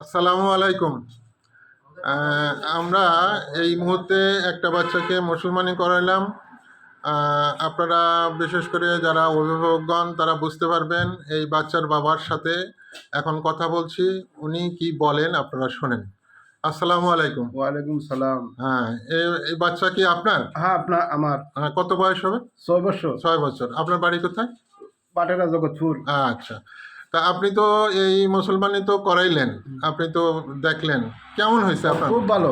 আসসালামু আলাইকুম। আমরা এই মুহূর্তে একটা বাচ্চাকে মুসলমানি করাইলাম। আপনারা বিশেষ করে যারা অভিভাবকগণ তারা বুঝতে পারবেন। এই বাচ্চার বাবার সাথে এখন কথা বলছি, উনি কি বলেন আপনারা শোনেন। আসসালামু আলাইকুম। ওয়ালাইকুম সালাম। হ্যাঁ, এই বাচ্চা কি আপনার? হ্যাঁ, আমার কত বয়স হবে? 6 বছর। 6 বছর। আপনার বাড়ি কোথায়? পাটেরা জগৎপুর। আচ্ছা। তা আপনি তো এই মুসলমানি তো করাইলেন, আপনি তো দেখলেন, কেমন হয়েছে আপনার? খুব ভালো।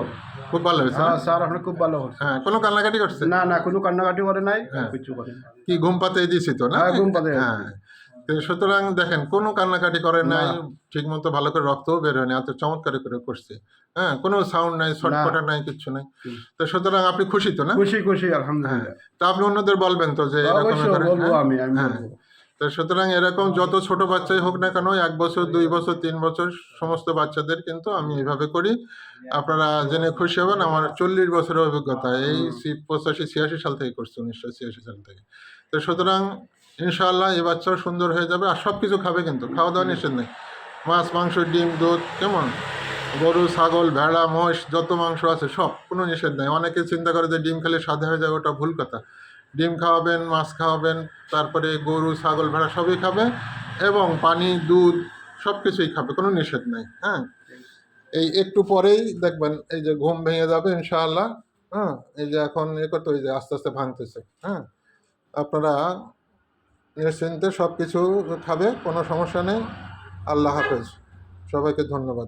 খুব ভালো হয়েছে না? হ্যাঁ স্যার, আপনি খুব ভালো করছেন। হ্যাঁ, কোনো কান্নাকাটি করছে? না না, কোনো কান্নাকাটি করে নাই, হ্যাঁ। কিছু করে নাই। কি ঘুম পাতে দিয়েছি তো না? হ্যাঁ, ঘুম পাতে হ্যাঁ। তো সুতরাং দেখেন, কোনো কান্নাকাটি করে না। নাই, ঠিক মতো ভালো করে রক্তও বের হয়নি, এত চমৎকার করে করছে। হ্যাঁ, কোনো সাউন্ড নাই, ছটফটা নাই, কিচ্ছু নাই। তো সুতরাং আপনি খুশি তো না? খুশি খুশি, হ্যাঁ। আলহামদুলিল্লাহ। তো আপনি অন্যদের বলবেন তো যে এরকম অবশ্যই করে? বলবো, হ্যাঁ, আমি হ্যাঁ। বলবো। তো সুতরাং এরকম যত ছোট বাচ্চাই হোক না কেন, 1 বছর, 2 বছর, 3 বছর সমস্ত বাচ্চাদের কিন্তু আমি এইভাবে করি। আপনারা জেনে খুশি হবেন, আমার 40 বছরের অভিজ্ঞতা। এই 85-86 সাল থেকে করছি, 1986 সাল থেকে। তো সুতরাং ইনশাআল্লাহ এই বাচ্চাও সুন্দর হয়ে যাবে, আর সবকিছু খাবে, কিন্তু খাওয়া দাওয়া নিষেধ নেই। মাছ, মাংস, ডিম, দুধ, কেমন, গরু, ছাগল, ভেড়া, মহিষ, যত মাংস আছে সব, কোনো নিষেধ নেই। অনেকে চিন্তা করে যে ডিম খেলে সাদা হয়ে যাবে, ওটা ভুল কথা। ডিম খাওয়াবেন, মাছ খাওয়াবেন, তারপরে গরু, ছাগল, ভেড়া সবই খাবে, এবং পানি, দুধ সব কিছুই খাবে, কোনো নিষেধ নেই। হ্যাঁ, এই একটু পরেই দেখবেন এই যে ঘুম ভেঙে যাবে ইনশাআল্লাহ। হ্যাঁ, এই যে এখন করতে, ওই যে আস্তে আস্তে ভাঙতেছে। হ্যাঁ, আপনারা নিশ্চিন্তে সব কিছু খাবে, কোনো সমস্যা নেই। আল্লাহ হাফেজ, সবাইকে ধন্যবাদ।